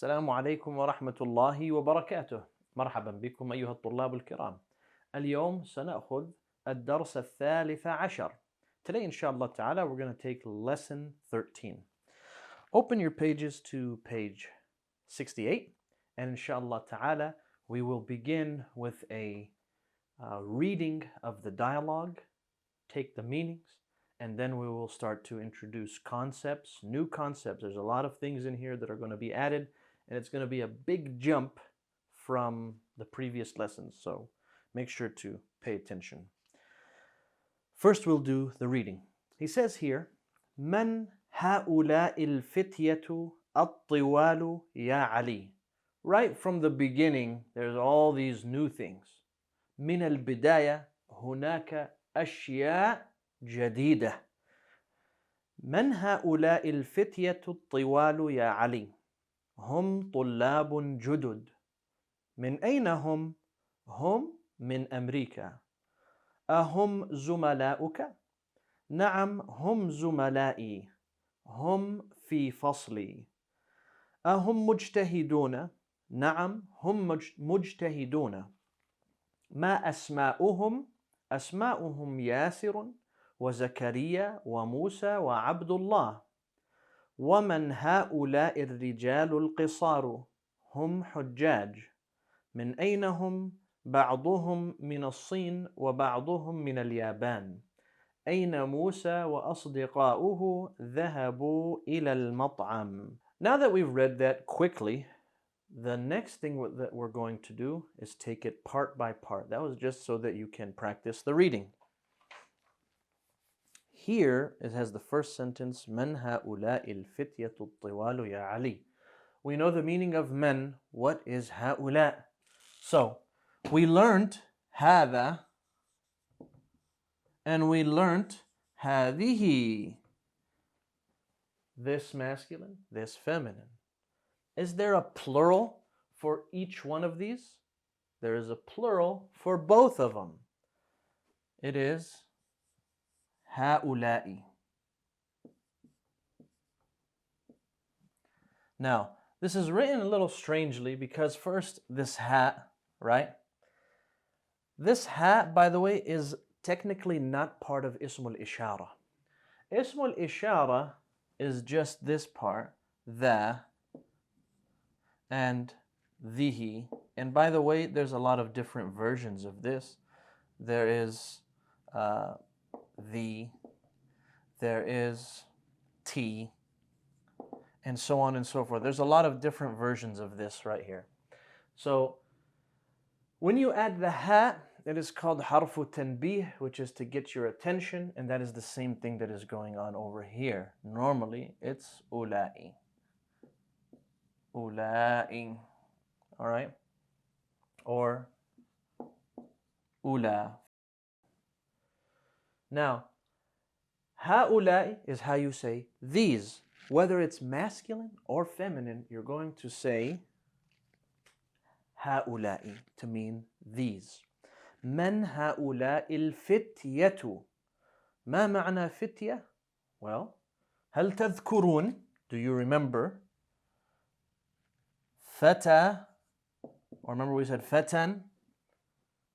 السلام عليكم ورحمة الله وبركاته. مرحبا بكم أيها الطلاب الكرام. اليوم سنأخذ الدرس الثالث عشر. Today, inshallah ta'ala, we're going to take lesson 13. Open your pages to page 68, and inshallah ta'ala, we will begin with a reading of the dialogue, take the meanings, and then we will start to introduce concepts, new concepts. There's a lot of things in here that are going to be added, and it's going to be a big jump from the previous lessons, so make sure to pay attention. First, we'll do the reading. He says here, من هؤلاء الفتية الطوال يا علي. Right from the beginning, there's all these new things. من البداية هناك أشياء جديدة. من هؤلاء الفتية الطوال يا علي؟ هم طلاب جدد. من أين هم؟ هم من أمريكا. أهم زملاؤك؟ نعم هم زملائي. هم في فصلي. أهم مجتهدون؟ نعم هم مجتهدون. ما أسماؤهم؟ أسماؤهم ياسر وزكريا وموسى وعبد الله. ومن هؤلاء الرجال القصار؟ هم حجاج. من أين هم؟ بعضهم من الصين وبعضهم من اليابان. أين موسى وأصدقاؤه؟ ذهبوا إلى المطعم. Now that we've read that quickly, the next thing that we're going to do is take it part by part. That was just so that you can practice the reading. Here it has the first sentence, من هؤلاء الفتية الطوال يا علي. We know the meaning of men. What is هؤلاء? So we learned هذا and we learned هذه. This masculine, this feminine. Is there a plural for each one of these? There is a plural for both of them. It is هؤلاء. Now, this is written a little strangely because first this ha, right? This ha, by the way, is technically not part of ismul ishara. Ismul ishara is just this part, the and dhihi. And by the way, there's a lot of different versions of this. There is the, there is T, and so on and so forth. There's a lot of different versions of this right here. So when you add the ha, it is called harfu tanbih, which is to get your attention, and that is the same thing that is going on over here. Normally, it's ulai. Ulai. All right? Or ula. Now, haulai is how you say these. Whether it's masculine or feminine, you're going to say haulai to mean these. من هؤلاء الفتية؟ ما معنى فتية? Well, هل تذكرون? Do you remember? فتى, or remember we said فتى?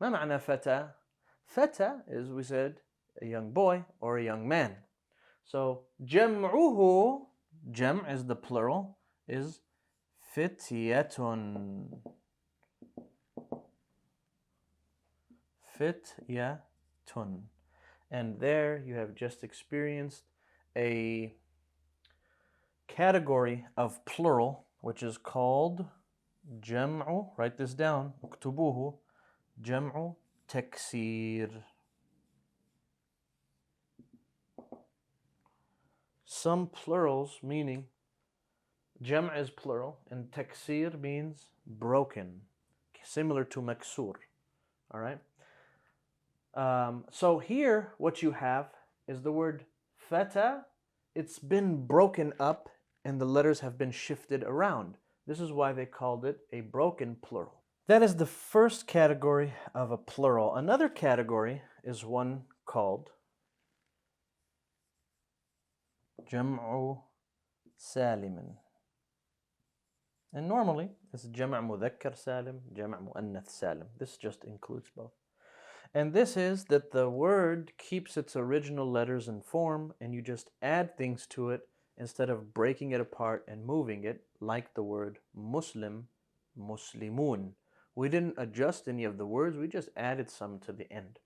ما معنى فتى? فتى is, we said, a young boy or a young man. So جمعه, جمع is the plural, is فتية. فتية. And there you have just experienced a category of plural which is called جمع. Write this down. اكتبوه. جمع تكسير. Some plurals meaning جمع is plural and تكسير means broken, similar to مكسور. All right. So here what you have is the word fata. It's been broken up and the letters have been shifted around. This is why they called it a broken plural. That is the first category of a plural. Another category is one called جمع سالم. And normally, it's جمع مذكر سالم, جمع مؤنث سالم. This just includes both. And this is that the word keeps its original letters and form, and you just add things to it instead of breaking it apart and moving it, like the word Muslim, Muslimun. We didn't adjust any of the words, we just added some to the end.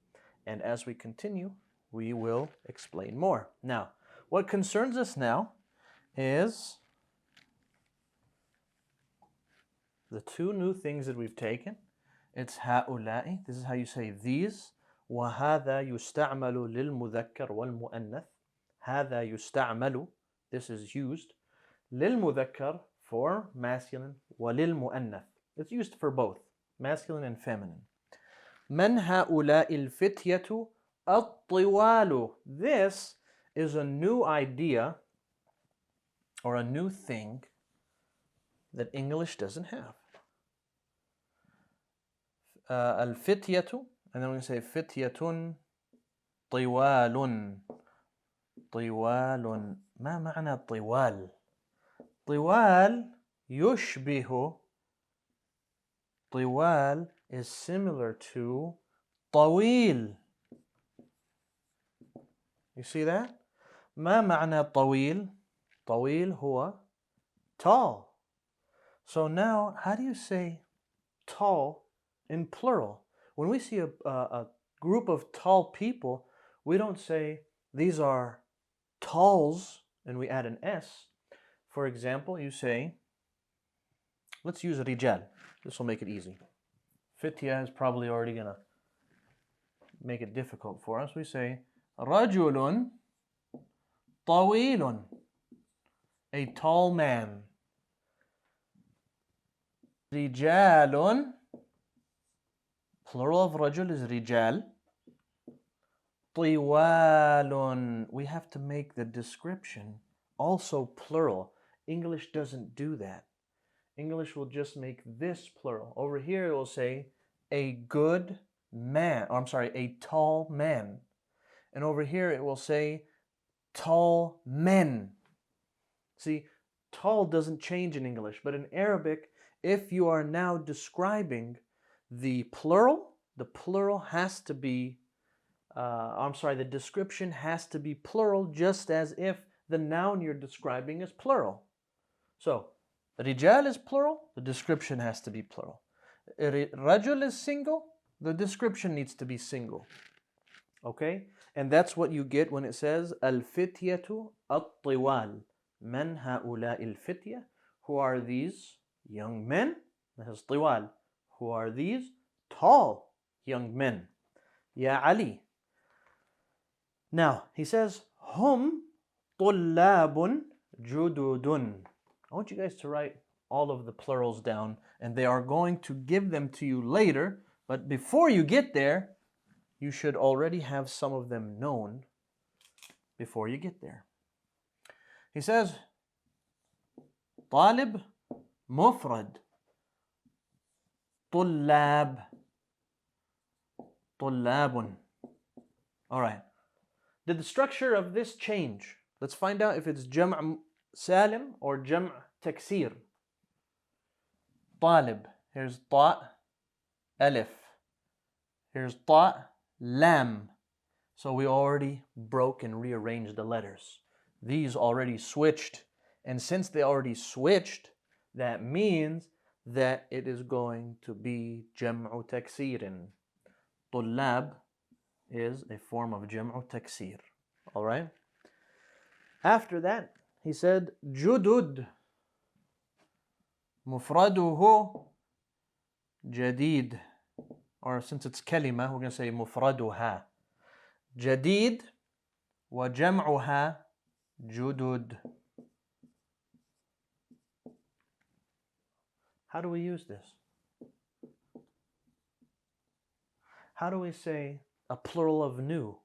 And as we continue, we will explain more. Now, what concerns us now is the two new things that we've taken. It's هؤلاء, this is how you say these. وهذا يستعمل للمذكر والمؤنث. هذا يستعمل, this is used. للمذكر for masculine, وللمؤنث. It's used for both, masculine and feminine. من هؤلاء الفتية الطوال. This is a new idea or a new thing that English doesn't have. الفتية, and then we say فتية طوال. طوال. ما معنى طوال؟ طوال يشبه. طوال is similar to طويل. You see that? ما معنى طويل؟ طويل هو tall. So now, how do you say tall in plural? When we see a group of tall people, we don't say these are talls and we add an S. For example, you say, let's use رجال. This will make it easy. Fitya is probably already going to make it difficult for us. We say رجل طويل, a tall man. رجال, plural of رجل is رجال. طوال, we have to make the description also plural. English doesn't do that. English will just make this plural. Over here it will say a good man, or I'm sorry, a tall man. And over here it will say tall men. See, tall doesn't change in English, but in Arabic, if you are now describing the plural has to be, the description has to be plural, just as if the noun you're describing is plural. So, رجال is plural, the description has to be plural. رجل is single, the description needs to be single. Okay? And that's what you get when it says الفتية الطوال. من هؤلاء الفتية? Who are these young men? That is طوال. Who are these tall young men? يا علي. Now, he says هم طلاب جدد. I want you guys to write all of the plurals down, and they are going to give them to you later, but before you get there, you should already have some of them known before you get there. He says طالب مفرد. طلاب. طلاب. All right. Did the structure of this change? Let's find out if it's جمع سالم or جمع تكسير. طالب. Here's طاء ألف. Here's طاء لام. So we already broke and rearranged the letters. These already switched. And since they already switched, that means that it is going to be جمع تكسير. طلاب is a form of جمع تكسير. All right? After that, he said جدد. مفرده جديد. Or since it's كلمة, we're going to say مفردها. جديد وجمعها جدد. How do we use this? How do we say a plural of new?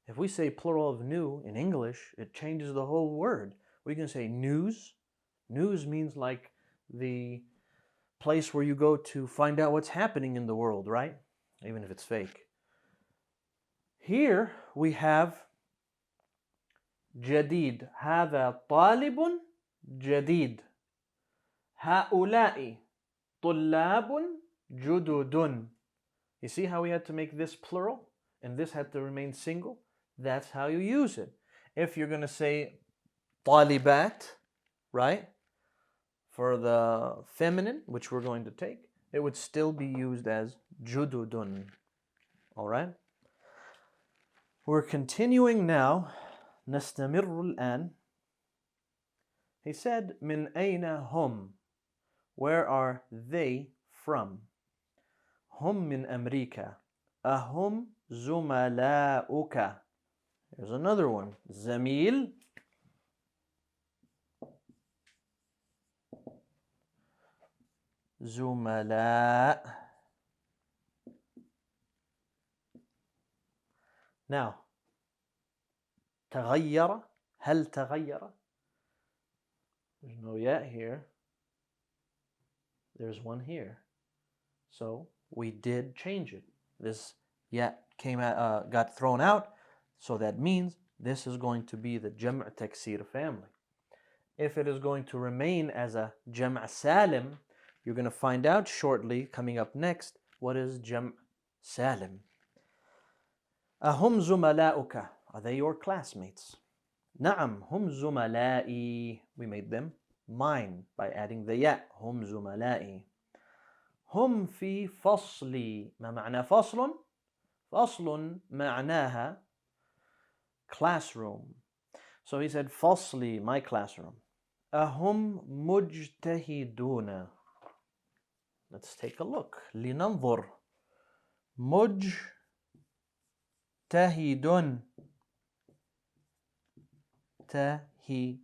If we say plural of new in English, it changes the whole word. We can say news. News means like the place where you go to find out what's happening in the world, right? Even if it's fake. Here we have جديد. هذا طالب جديد. هؤلاء طلاب جدد. You see how we had to make this plural and this had to remain single? That's how you use it. If you're going to say طالبات, right, for the feminine, which we're going to take, it would still be used as جدد. All right? We're continuing now. نستمر الآن. He said, من أين هم? Where are they from? هم من أمريكا. أهم زملاؤك. Here's another one. زميل. زملاء. Now, تغير. هل تغير? There's no yet here. There's one here. So we did change it. This yet got thrown out. So that means this is going to be the Jam' Taksir family. If it is going to remain as a Jam' Salim, you're going to find out shortly, coming up next, what is Jam' Salim. أهم زملاؤك? Are they your classmates? نعم هم زملائي. We made them mine by adding the ya. هم زملائي. هم في فصلي. ما معنى فصل؟ فصل معناها classroom. So he said فصلي, my classroom. أهم مجتهدون. Let's take a look. لننظر. مجتهد. تهيد.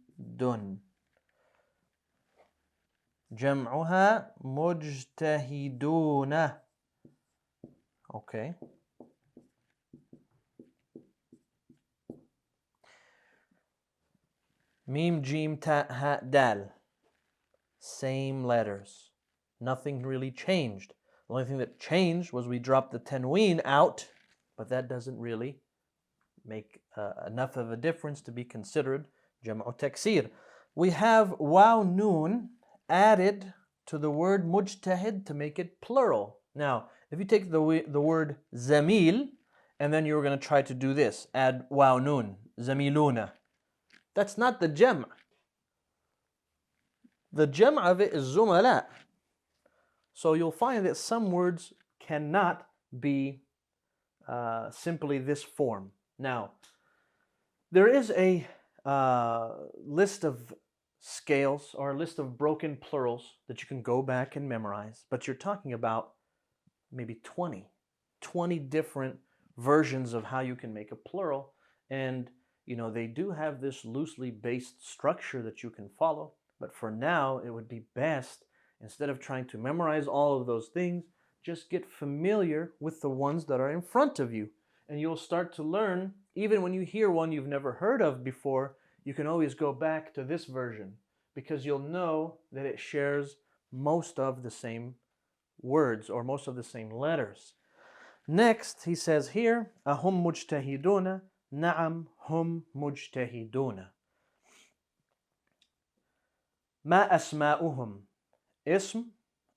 جمعها مجتهدون. Okay. Mim, jim, ta, ha, dal. Same letters. Nothing really changed. The only thing that changed was we dropped the tanween out, but that doesn't really make enough of a difference to be considered jam'u taksir. We have waw noon added to the word mujtahid to make it plural. Now, if you take the word zamil, and then you're going to try to do this, add waw noon, zamiluna. That's not the jam'. The jam' of it is zumala. So you'll find that some words cannot be simply this form. Now, there is a list of scales or a list of broken plurals that you can go back and memorize, but you're talking about maybe 20 different versions of how you can make a plural. And you know, they do have this loosely based structure that you can follow, but for now it would be best, instead of trying to memorize all of those things, just get familiar with the ones that are in front of you, and you'll start to learn. Even when you hear one you've never heard of before, you can always go back to this version because you'll know that it shares most of the same words or most of the same letters. Next, he says here, أهم مجتهدون. نعم هم مجتهدون. ما أسماؤهم? اسم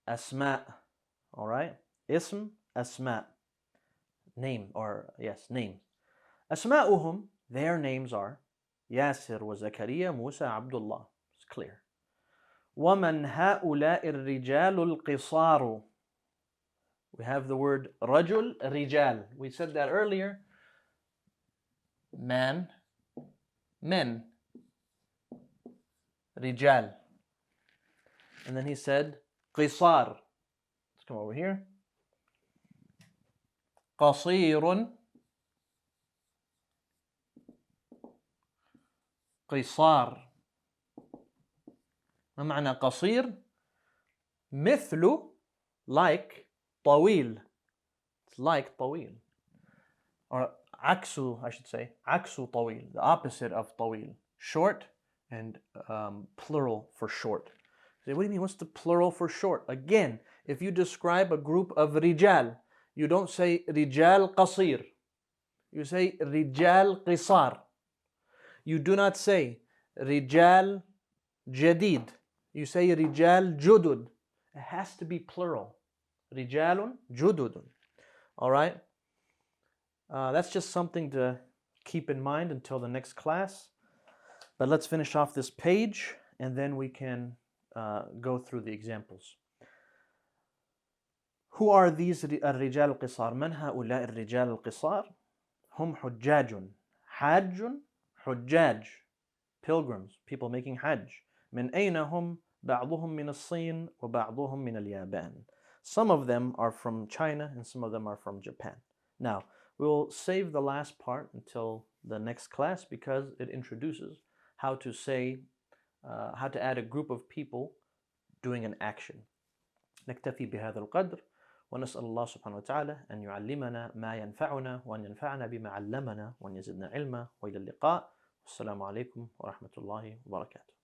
أسماء. All right? اسم أسماء. Name, or yes, name. أسماؤهم, their names are ياسر وزكريا موسى عبد الله. It's clear. ومن هؤلاء الرجال القصار? We have the word رجل, رجال. We said that earlier. Man, men, رجال. And then he said قصار. Let's come over here. قصير, قصار. ما معنى قصير؟ مثل, like, طويل. It's like طويل. Or عكسه, I should say. عكسه طويل, the opposite of طويل. Short and plural for short. Say, what do you mean? What's the plural for short? Again, if you describe a group of رجال, you don't say رجال قصير. You say رجال قصار. You do not say رجال جديد. You say رجال جدد. It has to be plural. رجال جدد. All right? That's just something to keep in mind until the next class. But let's finish off this page and then we can go through the examples. Who are these الرجال القصار؟ من هؤلاء الرجال القصار؟ هم حجاج. حاج حجاج. Pilgrims, people making hajj. من أين هم؟ بعضهم من الصين وبعضهم من اليابان. Some of them are from China and some of them are from Japan. Now, we'll save the last part until the next class because it introduces how to say, how to add a group of people doing an action. نكتفي بهذا القدر ونسأل الله سبحانه وتعالى أن يعلمنا ما ينفعنا وأن ينفعنا بما علمنا وأن يزدنا علما وإلى اللقاء. السلام عليكم ورحمة الله وبركاته.